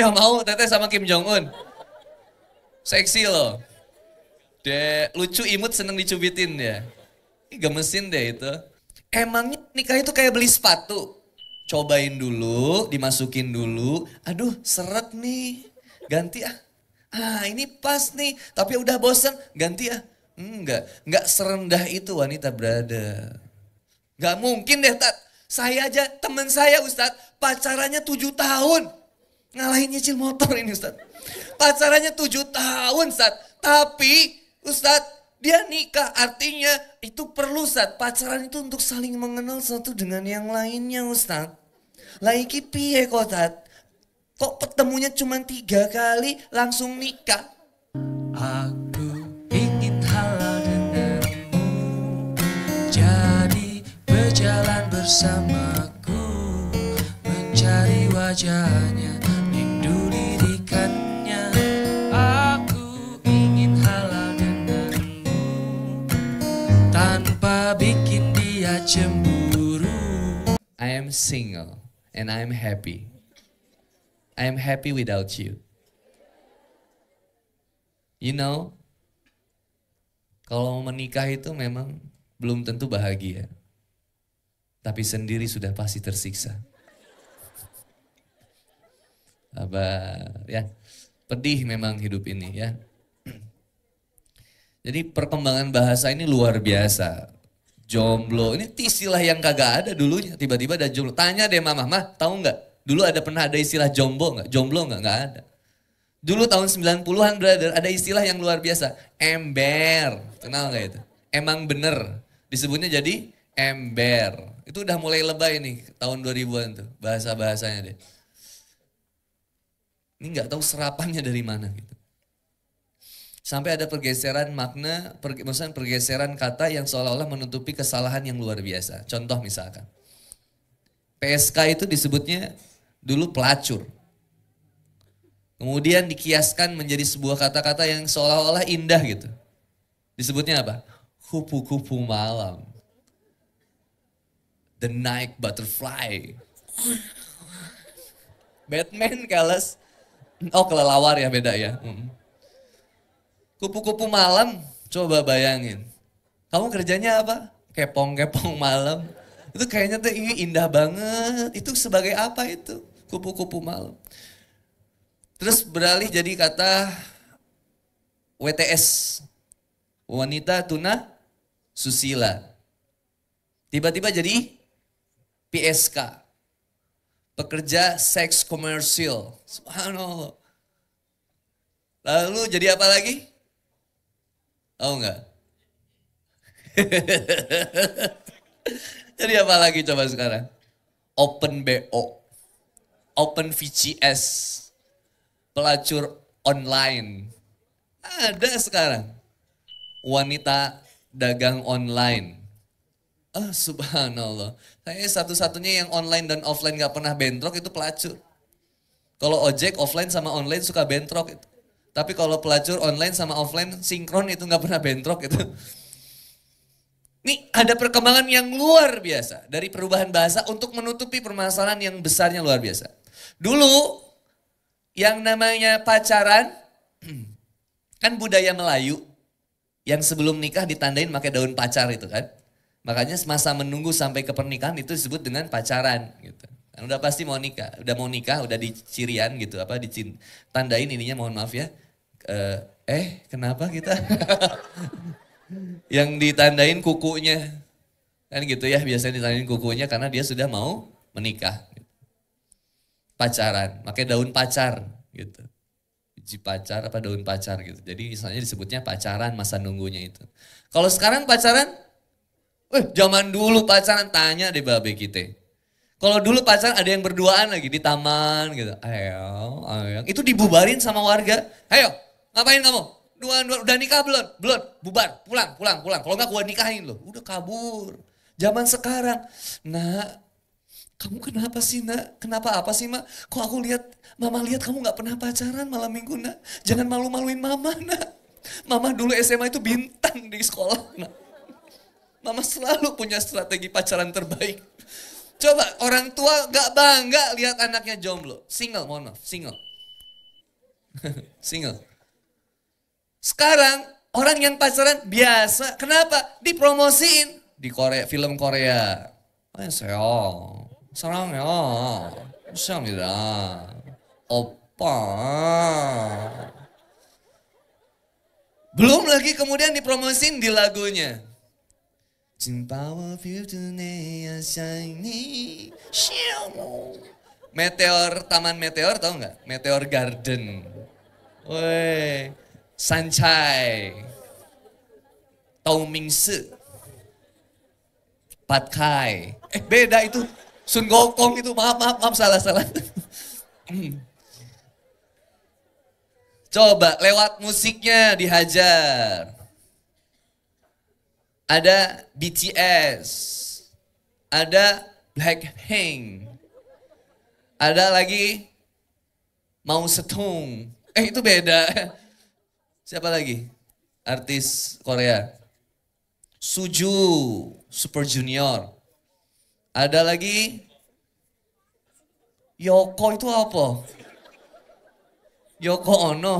ya mau teteh sama Kim Jong Un. Seksi loh. Lucu imut seneng dicubitin ya. Ini gemesin deh itu. Emangnya nikah itu kayak beli sepatu. Cobain dulu, dimasukin dulu. Aduh seret nih, ganti ah. Ah ini pas nih, tapi udah bosen, ganti ah. Enggak serendah itu wanita brother. Enggak mungkin deh Tat. Saya aja, temen saya Ustadz, pacarannya 7 tahun. Ngalahin nyicil motor ini Ustadz. Pacarannya 7 tahun Ustadz. Tapi Ustadz, dia nikah, artinya itu perlu Ustadz. Pacaran itu untuk saling mengenal satu dengan yang lainnya Ustadz. Lagi piye kok Ustadz? Kok ketemunya cuma 3 kali langsung nikah? Aku ingin halal denganmu, jadi berjalan bersamaku, mencari wajahnya, rindu lirikannya. Aku ingin halal denganmu, tanpa bikin dia cemburu. I am single and I am happy. I am happy without you. You know, kalau menikah itu memang belum tentu bahagia. Tapi sendiri sudah pasti tersiksa. Ya, pedih memang hidup ini ya. Jadi perkembangan bahasa ini luar biasa. Jomblo, ini istilah yang kagak ada dulunya. Tiba-tiba ada jomblo. Tanya deh mama, mah tahu nggak? Dulu pernah ada istilah jomblo nggak? Jomblo nggak? Nggak ada. Dulu tahun 90-an brother ada istilah yang luar biasa. Ember. Kenal nggak itu? Emang bener. Disebutnya jadi ember. Itu udah mulai lebay nih tahun 2000-an tuh. Bahasa-bahasanya deh. Ini nggak tahu serapannya dari mana gitu. Sampai ada pergeseran makna, maksudnya pergeseran kata yang seolah-olah menutupi kesalahan yang luar biasa. Contoh misalkan. PSK itu disebutnya dulu pelacur. Kemudian dikiaskan menjadi sebuah kata-kata yang seolah-olah indah gitu. Disebutnya apa? Kupu-kupu malam. The night butterfly. Batman keles. Oh kelelawar ya beda ya. Kupu-kupu malam, coba bayangin. Kamu kerjanya apa? Kepong-kepong malam. Itu kayaknya tuh indah banget. Itu sebagai apa itu? Kupu-kupu malam. Terus beralih jadi kata WTS. Wanita tuna susila. Tiba-tiba jadi PSK. Pekerja seks komersil. Subhanallah. Lalu jadi apa lagi? Tahu nggak? Jadi apa lagi coba sekarang? Open BO. Open VCS. Pelacur online. Ada sekarang. Wanita dagang online. Subhanallah. Kayaknya satu-satunya yang online dan offline gak pernah bentrok itu pelacur. Kalau ojek offline sama online suka bentrok itu. Tapi kalau pelacur online sama offline sinkron itu gak pernah bentrok itu. Nih ada perkembangan yang luar biasa dari perubahan bahasa untuk menutupi permasalahan yang besarnya luar biasa. Dulu yang namanya pacaran kan budaya Melayu yang sebelum nikah ditandain pakai daun pacar itu kan. Makanya masa menunggu sampai ke pernikahan itu disebut dengan pacaran gitu. Kan udah pasti mau nikah, udah dicirian gitu apa ditandain ininya mohon maaf ya. Kenapa kita? Yang ditandain kukunya. Kan gitu ya, biasanya ditandain kukunya karena dia sudah mau menikah. Pacaran, pakai daun pacar gitu. Biji pacar apa daun pacar gitu. Jadi misalnya disebutnya pacaran masa nunggunya itu. Kalau sekarang pacaran, zaman dulu pacaran tanya deh babe kita. Kalau dulu pacaran ada yang berduaan lagi di taman gitu. Ayo. Itu dibubarin sama warga. Ayo, ngapain kamu? Udah nikah belum? Belum. Bubar, pulang. Kalau enggak gua nikahin loh. Udah kabur. Zaman sekarang, nak, kamu kenapa sih nak? Kenapa apa sih mak? Kok mama lihat kamu gak pernah pacaran malam minggu nak? Jangan malu-maluin mama nak. Mama dulu SMA itu bintang di sekolah nak. Mama selalu punya strategi pacaran terbaik. Coba orang tua gak bangga lihat anaknya jomblo. Single, mohon maaf, single. Single. Sekarang orang yang pacaran biasa. Kenapa? Dipromosiin di Korea, film Korea. 안녕하세요. 사랑해요. 감사합니다. 오빠. Belum lagi kemudian dipromosin di lagunya. Meteor, Taman Meteor tahu nggak? Meteor Garden. Woi, Sunshine. Taomingse. Patkai. Beda itu. Sun Gokong itu. Maaf, salah. Coba lewat musiknya dihajar. Ada BTS. Ada Blackpink. Ada lagi Mao Zedong. Itu beda. Siapa lagi? Artis Korea. Suju, Super Junior. Ada lagi Yoko itu apa? Yoko Ono.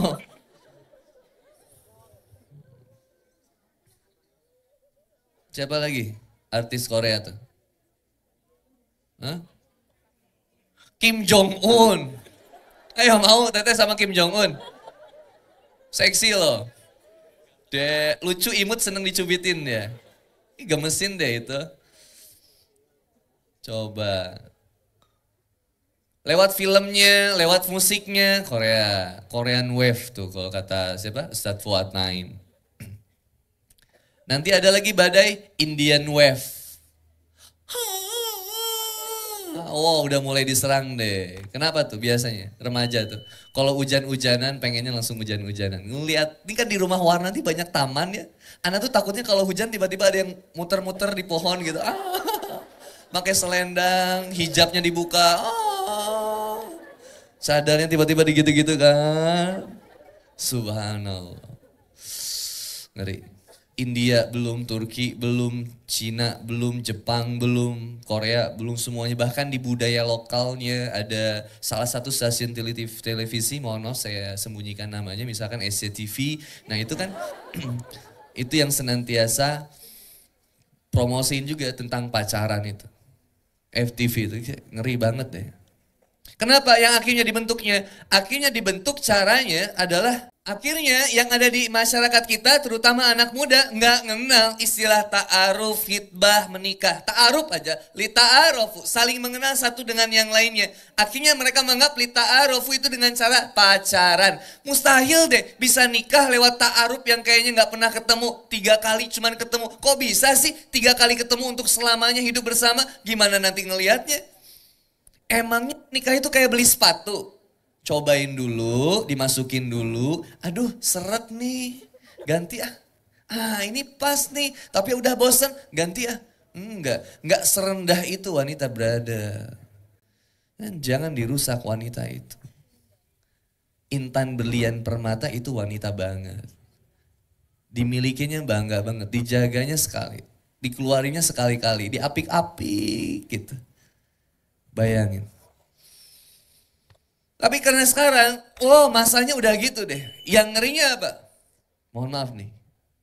Siapa lagi artis Korea tuh? Hah? Kim Jong Un. Ayo mau teteh sama Kim Jong Un. Seksi loh. Lucu imut seneng dicubitin ya. Gemesin deh itu. Coba. Lewat filmnya, lewat musiknya, Korean Wave tuh kalau kata siapa? Ustadz Fuad Naim. Nanti ada lagi badai Indian Wave. Wow, udah mulai diserang deh. Kenapa tuh biasanya remaja tuh? Kalau hujan-hujanan pengennya langsung hujan-hujanan. Ngeliat, ini kan di rumah warna nanti banyak taman ya. Anak tuh takutnya kalau hujan tiba-tiba ada yang muter-muter di pohon gitu. Pakai selendang, hijabnya dibuka. Sadarnya tiba-tiba digitu-gitu kan. Subhanallah. Ngeri. India belum, Turki belum, Cina belum, Jepang belum, Korea belum, semuanya. Bahkan di budaya lokalnya ada salah satu stasiun televisi, mohon maaf saya sembunyikan namanya, misalkan SCTV. Nah itu kan, itu yang senantiasa promosiin juga tentang pacaran itu. FTV itu ngeri banget deh. Kenapa yang akhirnya dibentuknya? Akhirnya dibentuk caranya adalah akhirnya yang ada di masyarakat kita terutama anak muda nggak mengenal istilah ta'aruf, hitbah, menikah. Ta'aruf aja, li ta'arufu, saling mengenal satu dengan yang lainnya. Akhirnya mereka menganggap li ta'arufu itu dengan cara pacaran. Mustahil deh bisa nikah lewat ta'aruf yang kayaknya nggak pernah ketemu. 3 kali cuman ketemu. Kok bisa sih 3 kali ketemu untuk selamanya hidup bersama? Gimana nanti ngelihatnya? Emangnya nikah itu kayak beli sepatu? Cobain dulu, dimasukin dulu. Aduh seret nih, ganti ah. Ini pas nih, tapi udah bosen, ganti ah. Enggak serendah itu wanita berada. Dan jangan dirusak wanita itu. Intan berlian permata itu wanita banget. Dimilikinya bangga banget, dijaganya sekali. Dikeluarinya sekali-kali, diapik-apik gitu. Bayangin. Tapi karena sekarang, masanya udah gitu deh. Yang ngerinya apa? Mohon maaf nih,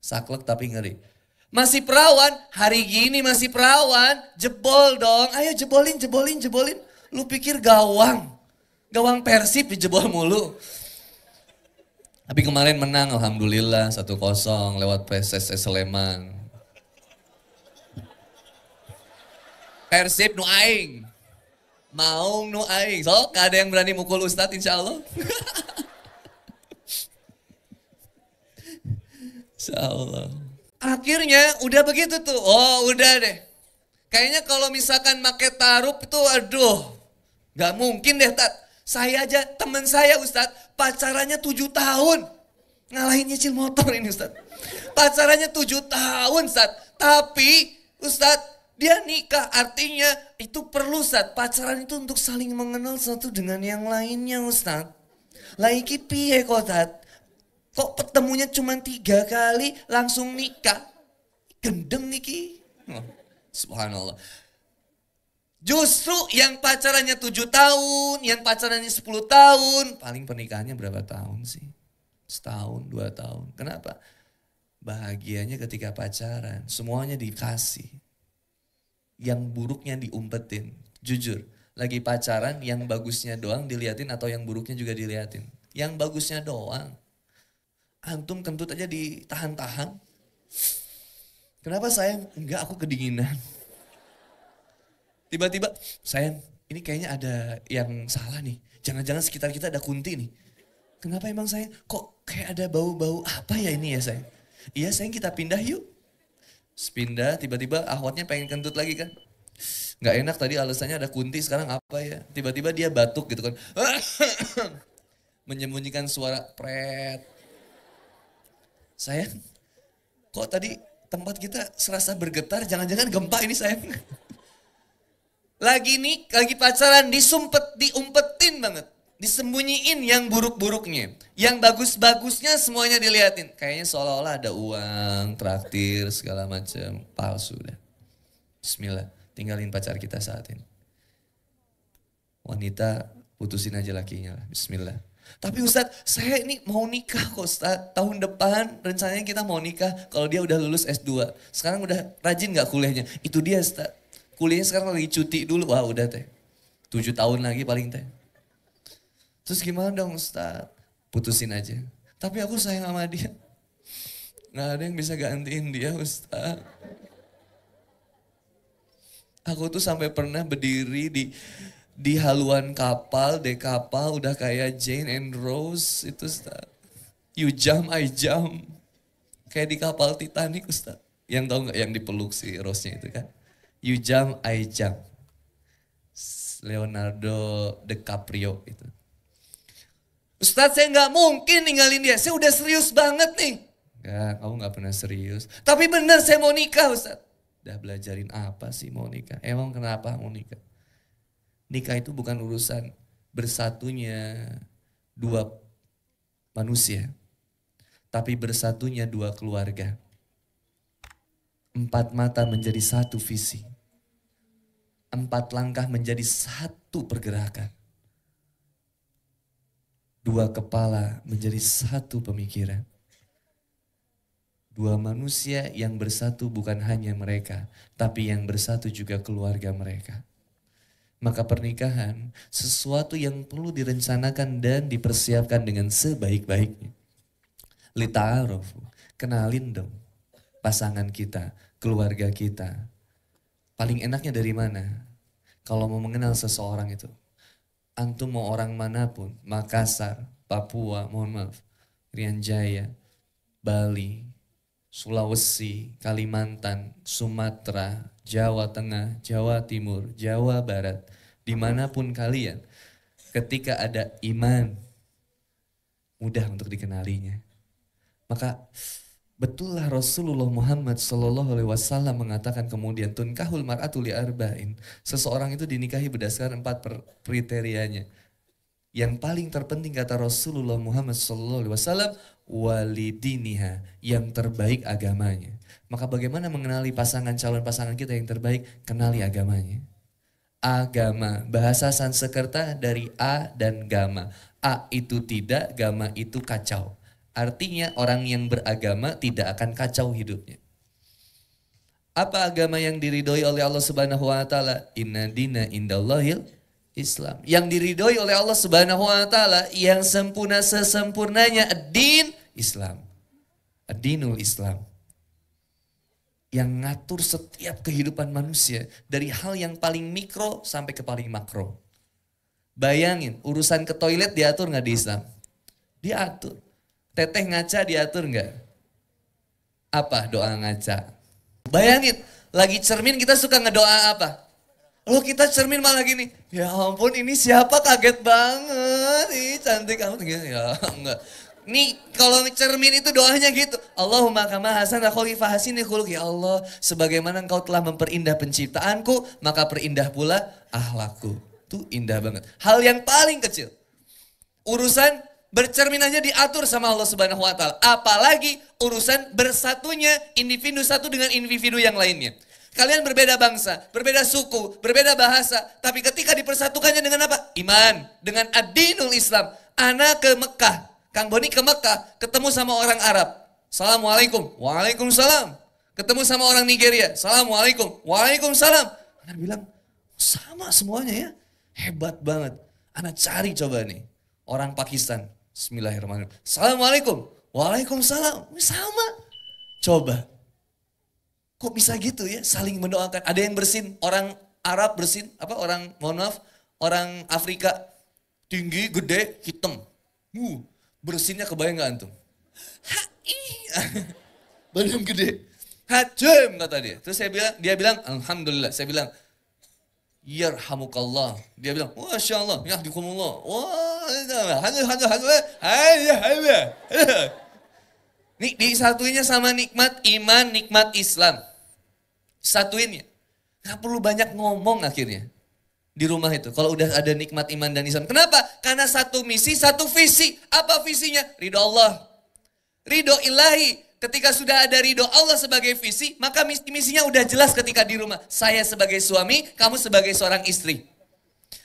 saklek tapi ngeri. Masih perawan, hari gini masih perawan, jebol dong. Ayo jebolin. Lu pikir gawang Persib dijebol mulu. Tapi kemarin menang alhamdulillah 1-0 lewat PSS Sleman. Persib nu aing. Mau nu aing. So, gak ada yang berani mukul Ustadz insya Allah. Insya Allah. Akhirnya udah begitu tuh. Udah deh. Kayaknya kalau misalkan make tarup itu aduh. Gak mungkin deh Tat. Saya aja temen saya Ustadz pacarannya 7 tahun. Ngalahin nyicil motor ini Ustadz. Pacarannya 7 tahun Ustadz. Tapi Ustadz dia nikah, artinya itu perlu Ustadz. Pacaran itu untuk saling mengenal satu dengan yang lainnya Ustadz. Laiki piye kok Ustadz? Kok ketemunya cuma 3 kali langsung nikah? Gendeng niki. Subhanallah. Justru yang pacarannya 7 tahun, yang pacarannya 10 tahun, paling pernikahannya berapa tahun sih? Setahun, 2 tahun. Kenapa? Bahagianya ketika pacaran, semuanya dikasih. Yang buruknya diumpetin. Jujur, lagi pacaran yang bagusnya doang diliatin atau yang buruknya juga diliatin. Yang bagusnya doang. Antum kentut aja ditahan-tahan. Kenapa sayang? Enggak, aku kedinginan. Tiba-tiba, sayang, ini kayaknya ada yang salah nih. Jangan-jangan sekitar kita ada kunti nih. Kenapa emang sayang? Kok kayak ada bau-bau apa ya ini ya sayang? Iya sayang, kita pindah yuk. Terus pindah, tiba-tiba ahwatnya pengen kentut lagi kan. Nggak enak tadi alasannya ada kunti, sekarang apa ya? Tiba-tiba dia batuk gitu kan. Menyembunyikan suara pret. Sayang, kok tadi tempat kita serasa bergetar, jangan-jangan gempa ini sayang. Lagi pacaran diumpetin banget. Disembunyiin yang buruk-buruknya. Yang bagus-bagusnya semuanya diliatin. Kayaknya seolah-olah ada uang, traktir, segala macam. Palsu dah. Bismillah, tinggalin pacar kita saat ini. Wanita, putusin aja lakinya lah. Bismillah. Tapi Ustadz, saya ini mau nikah kok Ustadz. Tahun depan rencananya kita mau nikah kalau dia udah lulus S2. Sekarang udah rajin gak kuliahnya? Itu dia Ustadz. Kuliahnya sekarang lagi cuti dulu. Wah udah teh. 7 tahun lagi paling teh. Terus gimana dong Ustadz? Putusin aja. Tapi aku sayang sama dia. Gak ada yang bisa gantiin dia Ustadz. Aku tuh sampai pernah berdiri di haluan kapal, dek kapal udah kayak Jane and Rose itu Ustaz. You jump, I jump. Kayak di kapal Titanic Ustaz. Yang tahu nggak yang dipeluk si Rose-nya itu kan? You jump, I jump. Leonardo DiCaprio itu. Ustaz saya nggak mungkin ninggalin dia, saya udah serius banget nih. Enggak, kamu nggak pernah serius. Tapi bener saya mau nikah Ustaz. Udah belajarin apa sih mau nikah? Emang kenapa mau nikah? Nikah itu bukan urusan bersatunya 2 manusia. Tapi bersatunya 2 keluarga. 4 mata menjadi 1 visi. 4 langkah menjadi 1 pergerakan. 2 kepala menjadi 1 pemikiran. 2 manusia yang bersatu bukan hanya mereka, tapi yang bersatu juga keluarga mereka. Maka pernikahan sesuatu yang perlu direncanakan dan dipersiapkan dengan sebaik-baiknya. Lita'arofu, kenalin dong pasangan kita, keluarga kita. Paling enaknya dari mana? Kalau mau mengenal seseorang itu. Antum mau orang manapun, Makassar, Papua, mohon maaf, Rian Jaya, Bali, Sulawesi, Kalimantan, Sumatera, Jawa Tengah, Jawa Timur, Jawa Barat, dimanapun kalian, ketika ada iman, mudah untuk dikenalinya. Maka betullah Rasulullah Muhammad SAW mengatakan kemudian tunkahul mar'atu li arba'in. Seseorang itu dinikahi berdasarkan 4 kriterianya. Yang paling terpenting kata Rasulullah Muhammad SAW, walidiniha, yang terbaik agamanya. Maka bagaimana mengenali calon pasangan kita yang terbaik? Kenali agamanya. Agama, bahasa Sanskerta dari a dan gama. A itu tidak, gama itu kacau. Artinya orang yang beragama tidak akan kacau hidupnya. Apa agama yang diridhoi oleh Allah Subhanahu wa taala? Inna dina indallahil Islam. Yang diridhoi oleh Allah Subhanahu wa taala yang sempurna sesempurnanya ad-din Islam. Ad-dinul Islam. Yang ngatur setiap kehidupan manusia dari hal yang paling mikro sampai ke paling makro. Bayangin, urusan ke toilet diatur nggak di Islam? Diatur. Teteh ngaca diatur nggak? Apa doa ngaca? Bayangin, lagi cermin kita suka ngedoa apa? Loh kita cermin malah gini, ya ampun ini siapa, kaget banget, ih cantik amat gitu. Ya enggak. Nih kalau cermin itu doanya gitu. Allahumma kama hasana khalifah hasini khuluq, ya Allah sebagaimana engkau telah memperindah penciptaanku, maka perindah pula akhlakku. Tuh indah banget. Hal yang paling kecil. Urusan bercermin aja diatur sama Allah Subhanahu wa taala. Apalagi urusan bersatunya individu satu dengan individu yang lainnya. Kalian berbeda bangsa, berbeda suku, berbeda bahasa. Tapi ketika dipersatukannya dengan apa? Iman. Dengan ad-dinul Islam. Ana ke Mekah. Kang Boni ke Mekah. Ketemu sama orang Arab. Assalamualaikum. Waalaikumsalam. Ketemu sama orang Nigeria. Assalamualaikum. Waalaikumsalam. Ana bilang, sama semuanya ya. Hebat banget. Ana cari coba nih. Orang Pakistan. Bismillahirrahmanirrahim. Assalamualaikum. Waalaikumsalam. Sama. Coba. Kok bisa gitu ya, saling mendoakan. Ada yang bersin, orang Arab bersin, orang Afrika tinggi, gede, hitam. Bersinnya kebayang gak antum? Badan gede. Hajem kata dia. Terus dia bilang, alhamdulillah. Saya bilang, yarhamukallah. Dia bilang, masya Allah, yahdikumullah. Nih disatuinnya sama nikmat iman, nikmat Islam. Satuinnya. Gak perlu banyak ngomong akhirnya. Di rumah itu. Kalau udah ada nikmat iman dan Islam. Kenapa? Karena satu misi, satu visi. Apa visinya? Ridho Allah. Ridho ilahi. Ketika sudah ada ridho Allah sebagai visi, maka misi-misinya udah jelas ketika di rumah. Saya sebagai suami, kamu sebagai seorang istri.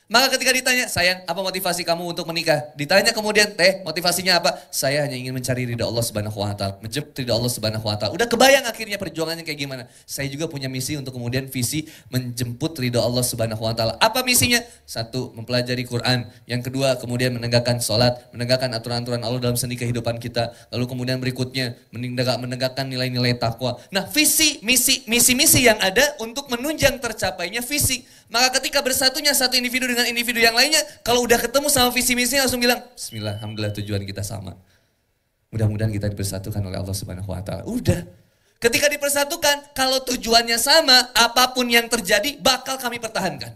Maka ketika ditanya, sayang, apa motivasi kamu untuk menikah? Ditanya kemudian, motivasinya apa? Saya hanya ingin mencari ridha Allah Subhanahu wa taala, menjemput ridha Allah Subhanahu wa taala. Udah kebayang akhirnya perjuangannya kayak gimana? Saya juga punya misi untuk kemudian visi menjemput ridha Allah Subhanahu wa taala. Apa misinya? Satu, mempelajari Quran. Yang kedua, kemudian menegakkan sholat, menegakkan aturan-aturan Allah dalam seni kehidupan kita. Lalu kemudian berikutnya, menegakkan nilai-nilai takwa. Nah, visi, misi yang ada untuk menunjang tercapainya visi. Maka ketika bersatunya satu individu dengan individu yang lainnya, kalau udah ketemu sama visi misinya langsung bilang, bismillah, alhamdulillah tujuan kita sama. Mudah-mudahan kita dipersatukan oleh Allah Subhanahu wa taala. Udah. Ketika dipersatukan, kalau tujuannya sama, apapun yang terjadi bakal kami pertahankan.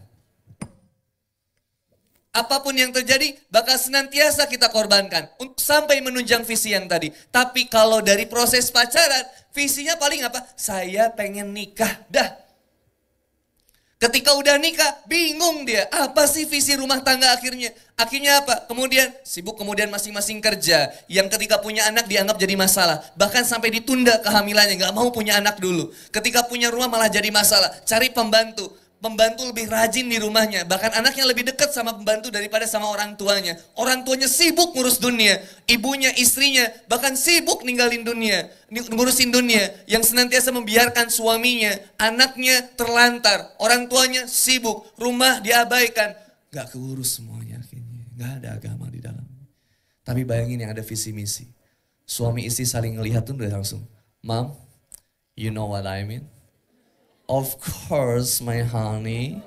Apapun yang terjadi bakal senantiasa kita korbankan untuk sampai menunjang visi yang tadi. Tapi kalau dari proses pacaran, visinya paling apa? Saya pengen nikah, dah. Ketika udah nikah, bingung dia. Apa sih visi rumah tangga akhirnya? Akhirnya apa? Kemudian sibuk, kemudian masing-masing kerja. Yang ketika punya anak dianggap jadi masalah. Bahkan sampai ditunda kehamilannya, gak mau punya anak dulu. Ketika punya rumah malah jadi masalah. Cari pembantu. Pembantu lebih rajin di rumahnya. Bahkan anaknya lebih dekat sama pembantu daripada sama orang tuanya. Orang tuanya sibuk ngurus dunia. Ibunya, istrinya bahkan sibuk ninggalin dunia. Ngurusin dunia. Yang senantiasa membiarkan suaminya, anaknya terlantar. Orang tuanya sibuk. Rumah diabaikan. Gak keurus semuanya akhirnya. Gak ada agama di dalam. Tapi bayangin yang ada visi misi. Suami istri saling ngelihat tuh udah langsung. Mom, you know what I mean? Of course, my honey.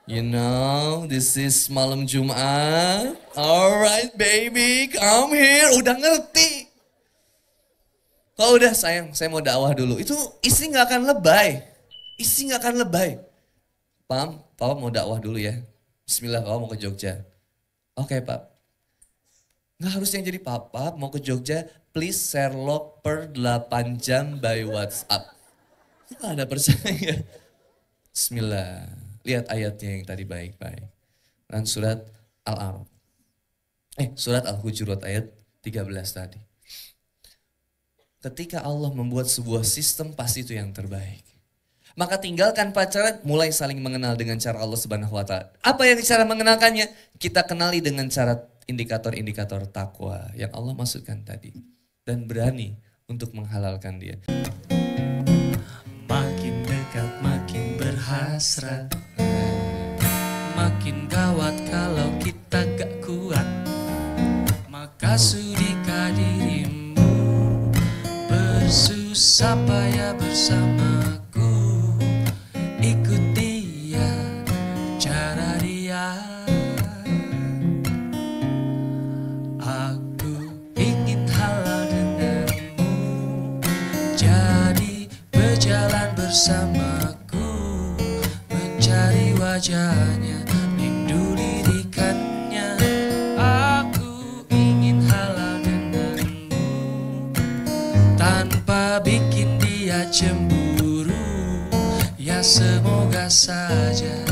You know, this is malam Jumat. Alright, baby, come here. Udah ngerti. Kalau udah sayang, saya mau dakwah dulu. Itu istri gak akan lebay. Istri gak akan lebay. Papa mau dakwah dulu ya. Bismillah, Papa mau ke Jogja. Oke, Pak. Gak harus yang jadi papa mau ke Jogja. Please share log per 8 jam by WhatsApp. Gak ada percaya. Bismillah. Lihat ayatnya yang tadi baik-baik. Dan surat Al-A'raf. Surat Al-Hujurat ayat 13 tadi. Ketika Allah membuat sebuah sistem, pasti itu yang terbaik. Maka tinggalkan pacaran, mulai saling mengenal dengan cara Allah Subhanahu wa taala. Apa yang cara mengenalkannya? Kita kenali dengan cara indikator-indikator takwa yang Allah maksudkan tadi. Dan berani untuk menghalalkan dia. Makin dekat makin berhasrat, makin gawat kalau kita gak kuat. Maka sudikah dirimu bersusah payah bersamaku. Ikut dia, cara dia. Aku ingin halal denganmu, jadi berjalan bersamaku, mencari wajahnya, rindu lirikannya. Aku ingin halal denganmu, tanpa bikin dia cemburu. Ya semoga saja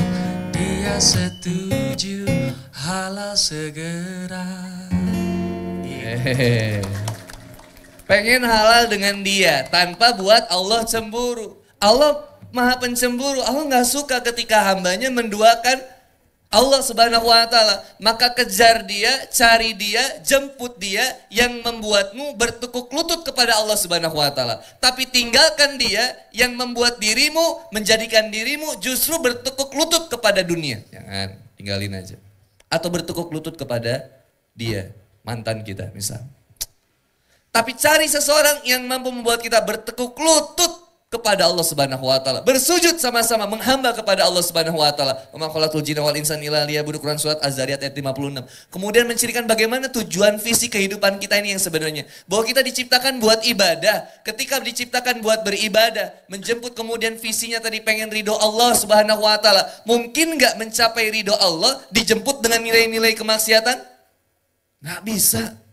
dia setuju halal segera. Pengen halal dengan dia tanpa buat Allah cemburu. Allah Maha Pencemburu. Allah nggak suka ketika hambanya menduakan Allah Subhanahu wa Ta'ala. Maka kejar dia, cari dia, jemput dia yang membuatmu bertekuk lutut kepada Allah Subhanahu wa Ta'ala. Tapi tinggalkan dia yang membuat dirimu, menjadikan dirimu justru bertekuk lutut kepada dunia. Jangan, tinggalin aja. Atau bertekuk lutut kepada dia, mantan kita misal. Tapi cari seseorang yang mampu membuat kita bertekuk lutut kepada Allah Subhanahu wa Ta'ala. Bersujud sama-sama menghamba kepada Allah Subhanahu wa Ta'ala. Wa ma khalaqtul jinna wal insana illa liya'budun, Quran surat Az-Zariyat ayat 56. Kemudian mencirikan bagaimana tujuan visi kehidupan kita ini yang sebenarnya. Bahwa kita diciptakan buat ibadah. Ketika diciptakan buat beribadah, menjemput kemudian visinya tadi pengen ridho Allah Subhanahu wa Ta'ala. Mungkin nggak mencapai ridho Allah dijemput dengan nilai-nilai kemaksiatan? Nggak bisa.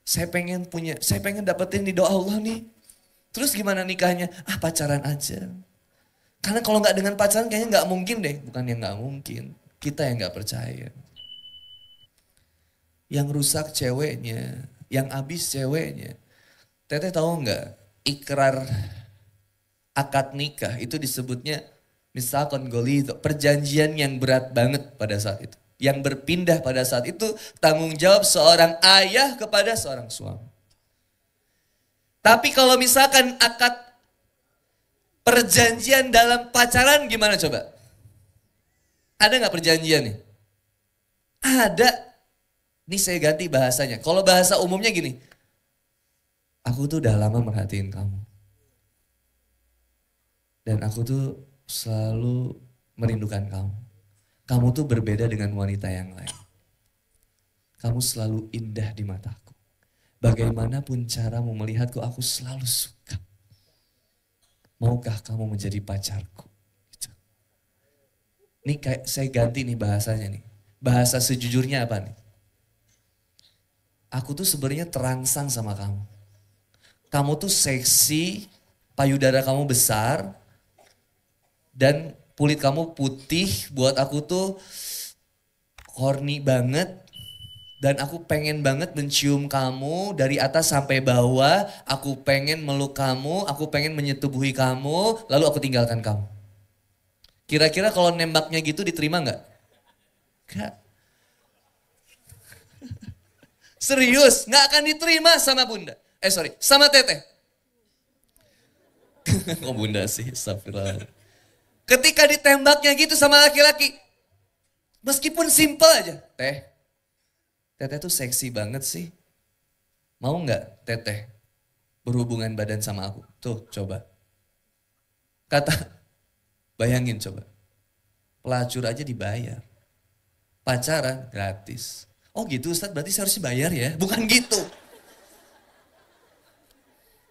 Saya pengen dapetin ridho Allah nih. Terus gimana nikahnya? Pacaran aja. Karena kalau nggak dengan pacaran kayaknya nggak mungkin deh. Bukan yang nggak mungkin, kita yang nggak percaya. Yang rusak ceweknya, yang habis ceweknya. Teteh tahu nggak? Ikrar akad nikah itu disebutnya misalkan golito, perjanjian yang berat banget pada saat itu. Yang berpindah pada saat itu tanggung jawab seorang ayah kepada seorang suami. Tapi kalau misalkan akad perjanjian dalam pacaran gimana coba? Ada nggak perjanjian nih? Ada. Ini saya ganti bahasanya. Kalau bahasa umumnya gini. Aku tuh udah lama merhatiin kamu. Dan aku tuh selalu merindukan kamu. Kamu tuh berbeda dengan wanita yang lain. Kamu selalu indah di mataku. Bagaimanapun caramu melihatku, aku selalu suka. Maukah kamu menjadi pacarku? Gitu. Ini kayak saya ganti nih bahasanya nih. Bahasa sejujurnya apa nih? Aku tuh sebenarnya terangsang sama kamu. Kamu tuh seksi, payudara kamu besar, dan kulit kamu putih. Buat aku tuh horny banget. Dan aku pengen banget mencium kamu dari atas sampai bawah. Aku pengen meluk kamu, aku pengen menyetubuhi kamu, lalu aku tinggalkan kamu. Kira-kira kalau nembaknya gitu diterima nggak? Nggak. Serius, nggak akan diterima sama bunda. Sama teteh. Kok bunda sih, astagfirullah. Ketika ditembaknya gitu sama laki-laki, meskipun simple aja, Teteh tuh seksi banget sih. Mau nggak teteh berhubungan badan sama aku? Tuh coba. Bayangin coba. Pelacur aja dibayar. Pacaran gratis. Oh gitu Ustadz, berarti saya harus bayar ya? Bukan gitu.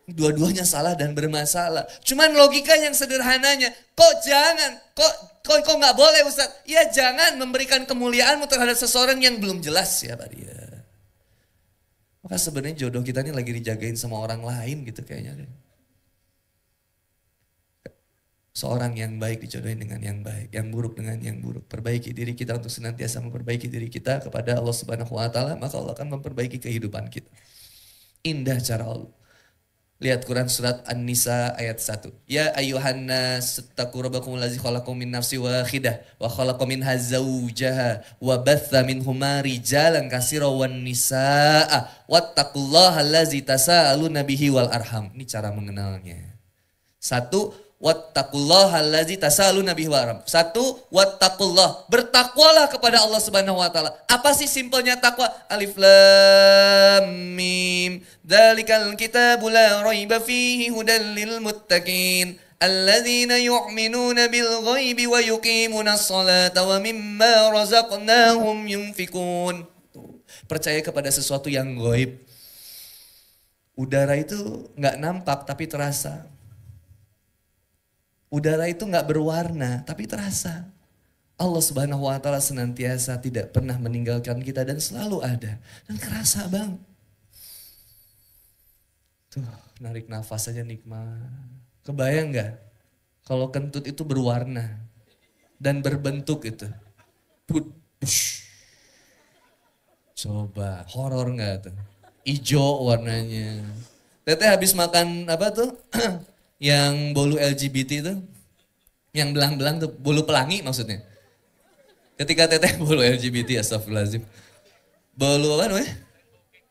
Dua-duanya salah dan bermasalah. Cuman logika yang sederhananya, kok nggak boleh Ustadz? Ya jangan memberikan kemuliaanmu terhadap seseorang yang belum jelas siapa dia. Maka sebenarnya jodoh kita ini lagi dijagain sama orang lain gitu kayaknya. Seorang yang baik dijodohin dengan yang baik, yang buruk dengan yang buruk. Perbaiki diri kita untuk senantiasa memperbaiki diri kita kepada Allah Subhanahu wa Ta'ala, maka Allah akan memperbaiki kehidupan kita. Indah cara Allah. Lihat Quran surat An-Nisa ayat 1. Ya ayuhan nas taqu rabbakumul ladzi khalaqakum min nafsin wahidah wa khalaqa minha zawjaha wa batha minhuma rijalan katsiran wan nisaa wattaqullaha allazi tasaaluna bihi wal arham. Ini cara mengenalnya. 1. Wattaqullaha allazi tasaaluna bihi wal arham. 1. Wattaqullah. Bertakwalah kepada Allah Subhanahu wa Ta'ala. Apa sih simpelnya takwa? Alif lam mim. Dzalikal kitabu la raiba fihi hudal lil muttaqin. Alladzina yu'minuna bil ghaibi wa yuqimunas salata wa mimma razaqnahum yunfikun. Percaya kepada sesuatu yang gaib. Udara itu enggak nampak tapi terasa. Udara itu nggak berwarna, tapi terasa. Allah Subhanahu wa Ta'ala senantiasa tidak pernah meninggalkan kita dan selalu ada. Dan kerasa bang. Tuh, narik nafas aja nikmat. Kebayang nggak? Kalau kentut itu berwarna dan berbentuk itu. Coba, horor nggak tuh? Ijo warnanya. Teteh habis makan apa tuh? Yang bolu LGBT itu, Yang belang-belang tuh bulu pelangi maksudnya. Ketika teteh bulu LGBT, astagfirullahaladzim. Bulu apa namanya?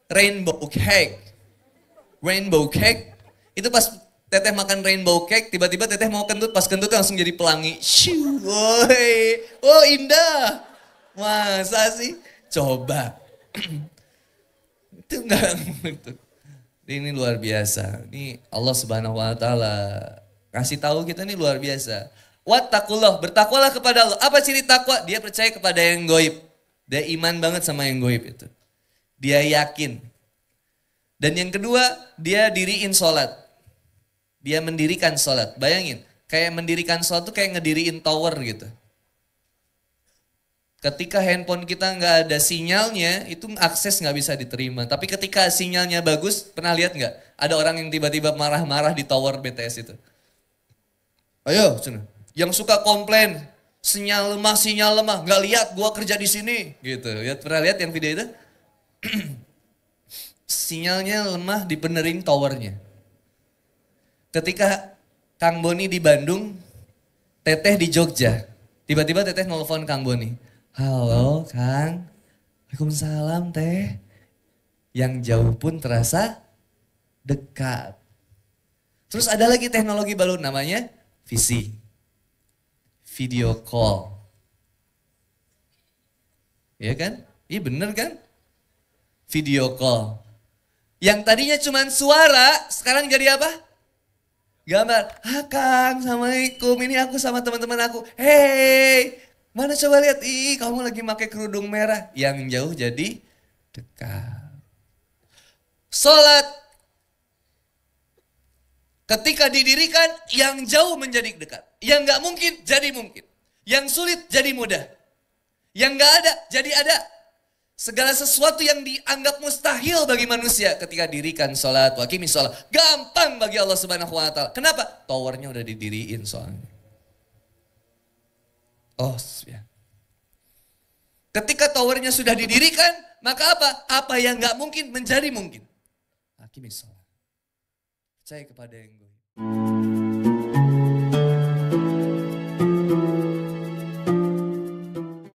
Rainbow cake. Rainbow cake. Itu pas teteh makan rainbow cake, tiba-tiba teteh mau kentut, pas kentut langsung jadi pelangi. Shoo, woi. Oh indah. Masa sih? Coba. Itu enggak. Ini luar biasa. Ini Allah Subhanahu wa taala kasih tahu kita ini luar biasa. Wattaqullah, bertakwalah kepada Allah. Apa ciri takwa? Dia percaya kepada yang gaib. Dia iman banget sama yang gaib itu. Dia yakin. Dan yang kedua, dia diriin sholat. Dia mendirikan sholat. Bayangin, kayak mendirikan sholat tuh kayak ngediriin tower gitu. Ketika handphone kita nggak ada sinyalnya, itu akses nggak bisa diterima. Tapi ketika sinyalnya bagus, pernah lihat nggak? Ada orang yang tiba-tiba marah-marah di tower BTS itu. Ayo, sini. Yang suka komplain, sinyal lemah, nggak lihat gua kerja di sini, gitu. Ya, pernah lihat yang video itu? Sinyalnya lemah dibenerin towernya. Ketika Kang Boni di Bandung, Teteh di Jogja. Tiba-tiba Teteh nelfon Kang Boni. Halo Kang, Waalaikumsalam Teh. Yang jauh pun terasa dekat. Terus ada lagi teknologi baru namanya VC. Video call. Iya kan? Iya bener kan? Video call. Yang tadinya cuma suara, sekarang jadi apa? Gambar. Kang, Assalamualaikum. Ini aku sama teman-teman aku. Hey, mana coba lihat, kamu lagi pakai kerudung merah. Yang jauh jadi dekat. Salat. Ketika didirikan, yang jauh menjadi dekat. Yang gak mungkin, jadi mungkin. Yang sulit, jadi mudah. Yang gak ada, jadi ada. Segala sesuatu yang dianggap mustahil bagi manusia ketika dirikan salat, waqimis salat. Gampang bagi Allah Subhanahu wa taala. Kenapa? Towernya udah didiriin soalnya. Oh, ya. Ketika towernya sudah didirikan, maka apa? Apa yang gak mungkin menjadi mungkin. Waqimis salat. Percaya kepada yang gaib.